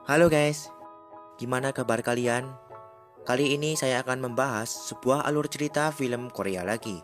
Halo guys, gimana kabar kalian? Kali ini saya akan membahas sebuah alur cerita film Korea lagi.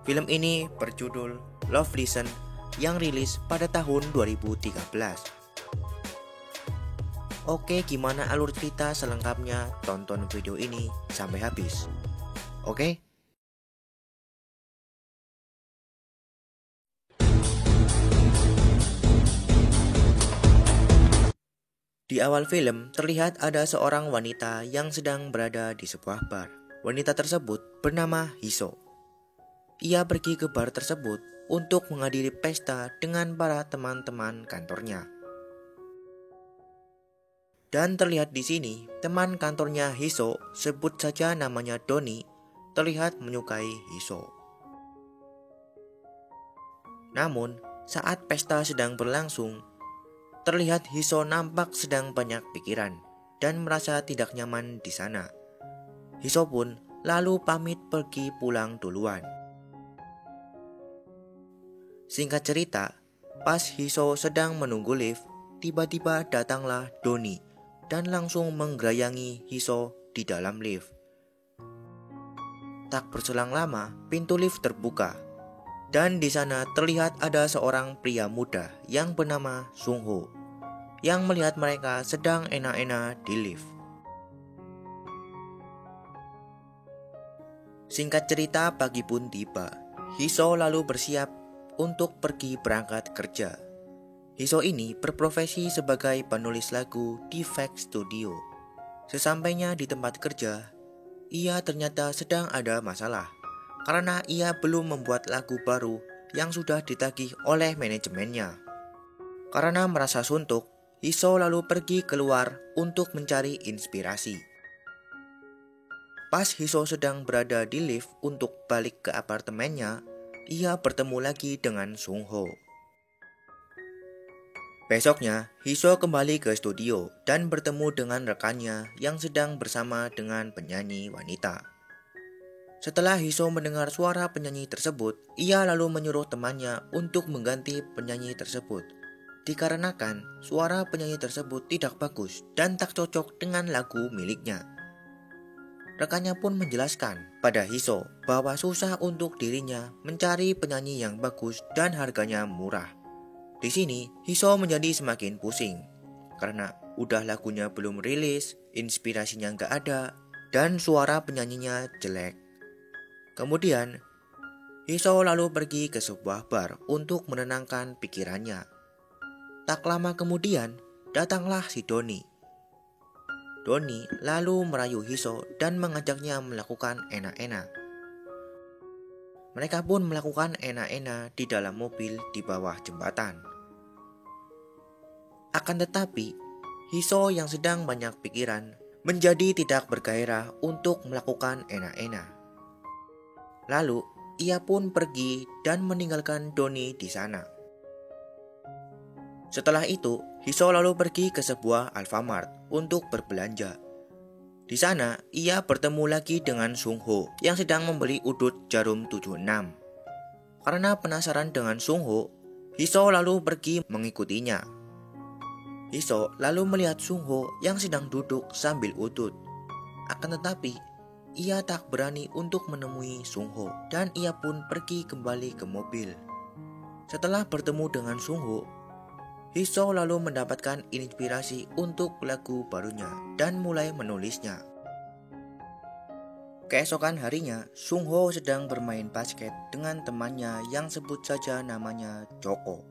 Film ini berjudul Love Lesson yang rilis pada tahun 2013. Oke, gimana alur cerita selengkapnya? Tonton video ini sampai habis. Oke? Di awal film, terlihat ada seorang wanita yang sedang berada di sebuah bar. Wanita tersebut bernama Hiso. Ia pergi ke bar tersebut untuk menghadiri pesta dengan para teman-teman kantornya. Dan terlihat di sini, teman kantornya Hiso, sebut saja namanya Doni, terlihat menyukai Hiso. Namun, saat pesta sedang berlangsung, terlihat Hiso nampak sedang banyak pikiran dan merasa tidak nyaman di sana. Hiso pun lalu pamit pergi pulang duluan. Singkat cerita, pas Hiso sedang menunggu lift, tiba-tiba datanglah Doni dan langsung menggerayangi Hiso di dalam lift. Tak berselang lama, pintu lift terbuka dan di sana terlihat ada seorang pria muda yang bernama Sungho yang melihat mereka sedang enak-enak di lift. Singkat cerita, pagi pun tiba. Hiso lalu bersiap untuk pergi berangkat kerja. Hiso ini berprofesi sebagai penulis lagu di Fake Studio. Sesampainya di tempat kerja, ia ternyata sedang ada masalah karena ia belum membuat lagu baru yang sudah ditagih oleh manajemennya. Karena merasa suntuk, Hiso lalu pergi keluar untuk mencari inspirasi. Pas Hiso sedang berada di lift untuk balik ke apartemennya, ia bertemu lagi dengan Sungho. Besoknya, Hiso kembali ke studio dan bertemu dengan rekannya yang sedang bersama dengan penyanyi wanita. Setelah Hiso mendengar suara penyanyi tersebut, ia lalu menyuruh temannya untuk mengganti penyanyi tersebut. Dikarenakan suara penyanyi tersebut tidak bagus dan tak cocok dengan lagu miliknya. Rekannya pun menjelaskan pada Hiso bahwa susah untuk dirinya mencari penyanyi yang bagus dan harganya murah. Di sini Hiso menjadi semakin pusing karena udah lagunya belum rilis, inspirasinya nggak ada, dan suara penyanyinya jelek. Kemudian Hiso lalu pergi ke sebuah bar untuk menenangkan pikirannya. Tak lama kemudian, datanglah si Doni. Doni lalu merayu Hiso dan mengajaknya melakukan enak-enak. Mereka pun melakukan enak-enak di dalam mobil di bawah jembatan. Akan tetapi, Hiso yang sedang banyak pikiran menjadi tidak bergairah untuk melakukan enak-enak. Lalu, ia pun pergi dan meninggalkan Doni di sana. Setelah itu, Hiso lalu pergi ke sebuah Alfamart untuk berbelanja. Di sana, ia bertemu lagi dengan Sungho yang sedang membeli udut jarum 76. Karena penasaran dengan Sungho, Hiso lalu pergi mengikutinya. Hiso lalu melihat Sungho yang sedang duduk sambil udut. Akan tetapi, ia tak berani untuk menemui Sungho dan ia pun pergi kembali ke mobil. Setelah bertemu dengan Sungho, Hiso lalu mendapatkan inspirasi untuk lagu barunya dan mulai menulisnya. Keesokan harinya, Sungho sedang bermain basket dengan temannya yang sebut saja namanya Joko.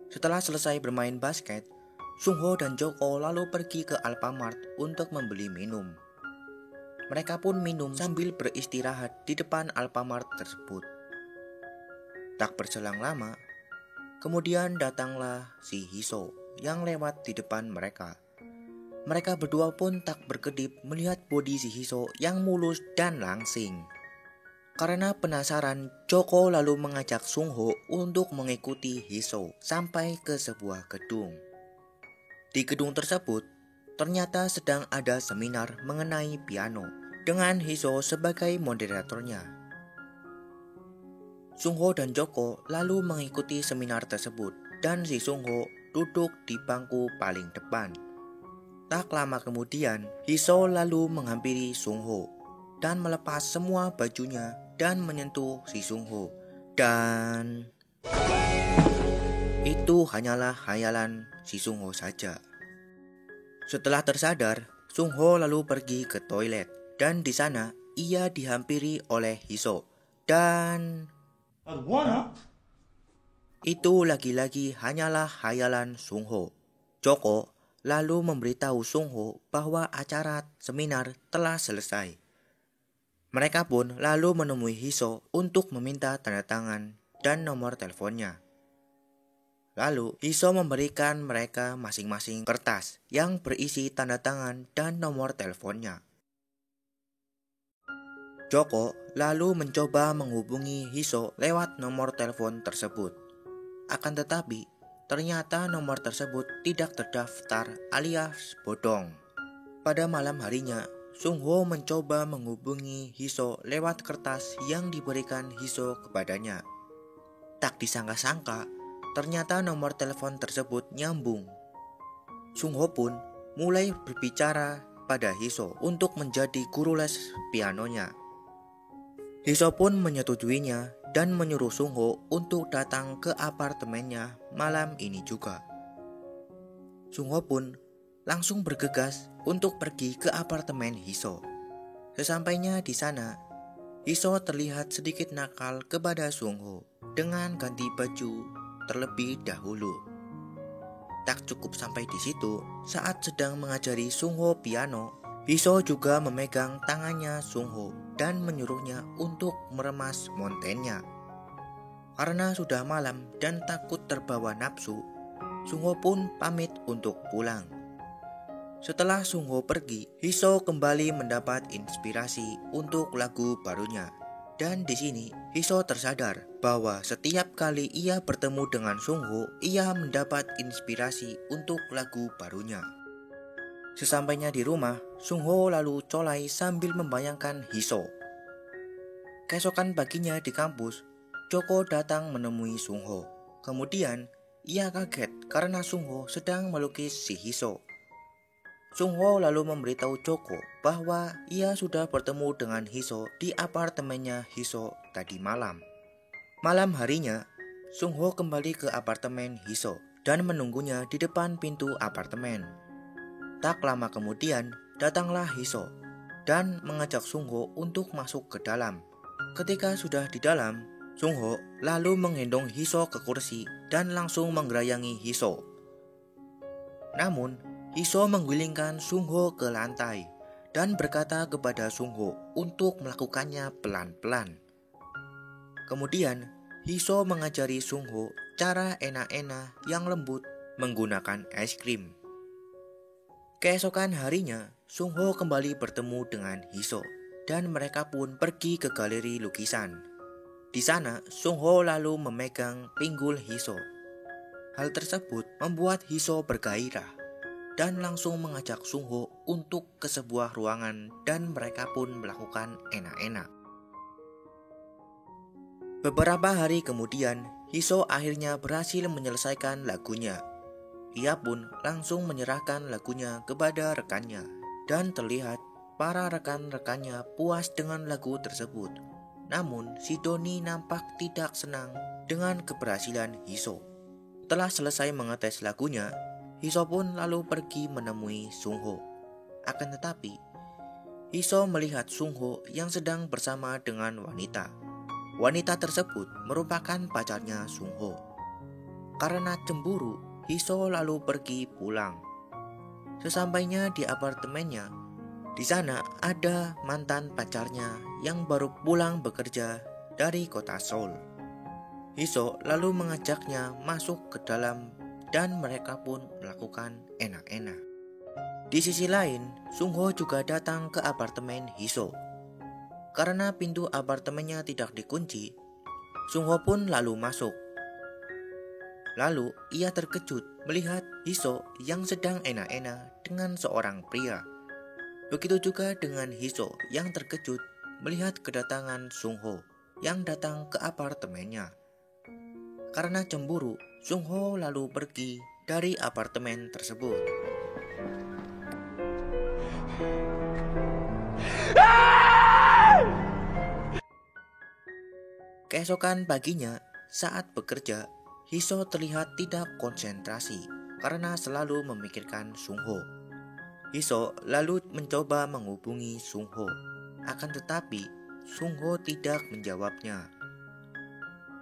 Setelah selesai bermain basket, Sungho dan Joko lalu pergi ke Alfamart untuk membeli minum. Mereka pun minum sambil beristirahat di depan Alfamart tersebut. Tak berselang lama, kemudian datanglah si Hiso yang lewat di depan mereka. Mereka berdua pun tak berkedip melihat bodi si Hiso yang mulus dan langsing. Karena penasaran, Joko lalu mengajak Sungho untuk mengikuti Hiso sampai ke sebuah gedung. Di gedung tersebut, ternyata sedang ada seminar mengenai piano dengan Hiso sebagai moderatornya. Sungho dan Joko lalu mengikuti seminar tersebut dan si Sungho duduk di bangku paling depan. Tak lama kemudian, Hiso lalu menghampiri Sung Ho dan melepas semua bajunya dan menyentuh si Sung Ho. Dan itu hanyalah khayalan si Sung Ho saja. Setelah tersadar, Sung Ho lalu pergi ke toilet dan di sana ia dihampiri oleh Hiso. Dan itu lagi-lagi hanyalah khayalan Sung Ho. Joko lalu memberitahu Sung Ho bahwa acara seminar telah selesai. Mereka pun lalu menemui Hiso untuk meminta tanda tangan dan nomor teleponnya. Lalu Hiso memberikan mereka masing-masing kertas yang berisi tanda tangan dan nomor teleponnya. Joko lalu mencoba menghubungi Hiso lewat nomor telepon tersebut. Akan tetapi, ternyata nomor tersebut tidak terdaftar alias bodong. Pada malam harinya, Sung Ho mencoba menghubungi Hiso lewat kertas yang diberikan Hiso kepadanya. Tak disangka-sangka, ternyata nomor telepon tersebut nyambung. Sung Ho pun mulai berbicara pada Hiso untuk menjadi guru les pianonya. Hiso pun menyetujuinya dan menyuruh Sung Ho untuk datang ke apartemennya malam ini juga. Sung Ho pun langsung bergegas untuk pergi ke apartemen Hiso. Sesampainya di sana, Hiso terlihat sedikit nakal kepada Sung Ho dengan ganti baju terlebih dahulu. Tak cukup sampai di situ, saat sedang mengajari Sung Ho piano, Hiso juga memegang tangannya Sung Ho dan menyuruhnya untuk meremas montennya. Karena sudah malam dan takut terbawa nafsu, Sung Ho pun pamit untuk pulang. Setelah Sung Ho pergi, Hiso kembali mendapat inspirasi untuk lagu barunya. Dan di sini Hiso tersadar bahwa setiap kali ia bertemu dengan Sung Ho, ia mendapat inspirasi untuk lagu barunya. Sesampainya di rumah, Sung Ho lalu colai sambil membayangkan Hiso. Keesokan paginya di kampus, Joko datang menemui Sung Ho. Kemudian ia kaget karena Sung Ho sedang melukis si Hiso. Sung Ho lalu memberitahu Joko bahwa ia sudah bertemu dengan Hiso di apartemennya Hiso tadi malam. Malam harinya, Sung Ho kembali ke apartemen Hiso dan menunggunya di depan pintu apartemen. Tak lama kemudian, datanglah Hiso dan mengajak Sung Ho untuk masuk ke dalam. Ketika sudah di dalam, Sung Ho lalu menggendong Hiso ke kursi dan langsung menggerayangi Hiso. Namun, Hiso menggulingkan Sung Ho ke lantai dan berkata kepada Sung Ho untuk melakukannya pelan-pelan. Kemudian, Hiso mengajari Sung Ho cara enak-enak yang lembut menggunakan es krim. Keesokan harinya, Sung Ho kembali bertemu dengan Hiso dan mereka pun pergi ke galeri lukisan. Di sana, Sung Ho lalu memegang pinggul Hiso. Hal tersebut membuat Hiso bergairah dan langsung mengajak Sung Ho untuk ke sebuah ruangan dan mereka pun melakukan enak-enak. Beberapa hari kemudian, Hiso akhirnya berhasil menyelesaikan lagunya. Ia pun langsung menyerahkan lagunya kepada rekannya dan terlihat para rekan-rekannya puas dengan lagu tersebut. Namun, si Doni nampak tidak senang dengan keberhasilan Hiso. Setelah selesai mengetes lagunya, Hiso pun lalu pergi menemui Sung Ho. Akan tetapi, Hiso melihat Sung Ho yang sedang bersama dengan wanita. Wanita tersebut merupakan pacarnya Sung Ho. Karena cemburu, Hiso lalu pergi pulang. Sesampainya di apartemennya, di sana ada mantan pacarnya yang baru pulang bekerja dari kota Seoul. Hiso lalu mengajaknya masuk ke dalam dan mereka pun melakukan enak-enak. Di sisi lain, Sung Ho juga datang ke apartemen Hiso. Karena pintu apartemennya tidak dikunci, Sung Ho pun lalu masuk. Lalu ia terkejut melihat Hiso yang sedang enak-enak dengan seorang pria. Begitu juga dengan Hiso yang terkejut melihat kedatangan Sung Ho yang datang ke apartemennya. Karena cemburu, Sung Ho lalu pergi dari apartemen tersebut. Keesokan paginya, saat bekerja, Hiso terlihat tidak konsentrasi karena selalu memikirkan Sungho. Hiso lalu mencoba menghubungi Sungho, akan tetapi Sungho tidak menjawabnya.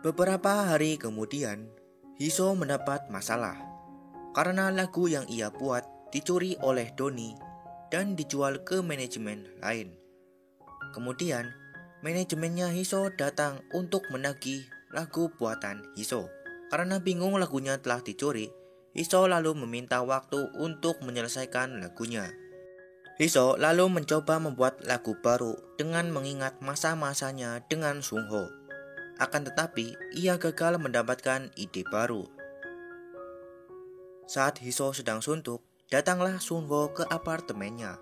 Beberapa hari kemudian, Hiso mendapat masalah karena lagu yang ia buat dicuri oleh Doni dan dijual ke manajemen lain. Kemudian, manajemennya Hiso datang untuk menagih lagu buatan Hiso. Karena bingung lagunya telah dicuri, Hiso lalu meminta waktu untuk menyelesaikan lagunya. Hiso lalu mencoba membuat lagu baru dengan mengingat masa-masanya dengan Sungho. Akan tetapi, ia gagal mendapatkan ide baru. Saat Hiso sedang suntuk, datanglah Sungho ke apartemennya.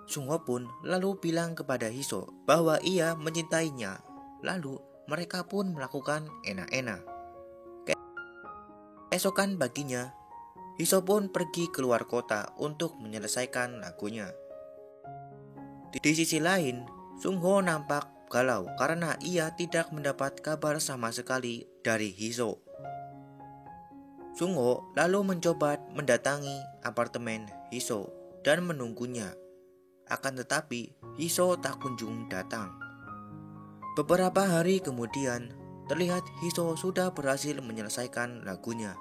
Sungho pun lalu bilang kepada Hiso bahwa ia mencintainya. Lalu mereka pun melakukan enak-enak. Keesokan paginya, Hiso pun pergi keluar kota untuk menyelesaikan lagunya. Di sisi lain, Sungho nampak galau karena ia tidak mendapat kabar sama sekali dari Hiso. Sungho lalu mencoba mendatangi apartemen Hiso dan menunggunya. Akan tetapi, Hiso tak kunjung datang. Beberapa hari kemudian, terlihat Hiso sudah berhasil menyelesaikan lagunya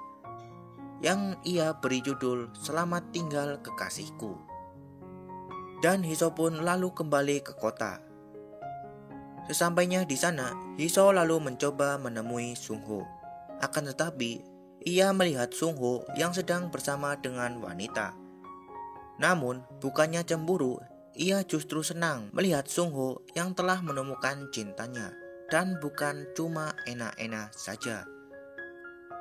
yang ia beri judul Selamat Tinggal Kekasihku. Dan Hiso pun lalu kembali ke kota. Sesampainya di sana, Hiso lalu mencoba menemui Sungho. Akan tetapi, ia melihat Sungho yang sedang bersama dengan wanita. Namun, bukannya cemburu, ia justru senang melihat Sungho yang telah menemukan cintanya. Dan bukan cuma enak-enak saja.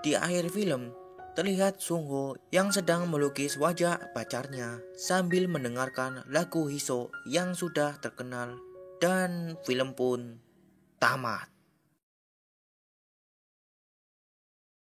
Di akhir film, terlihat Sungho yang sedang melukis wajah pacarnya sambil mendengarkan lagu Hiso yang sudah terkenal, dan film pun tamat.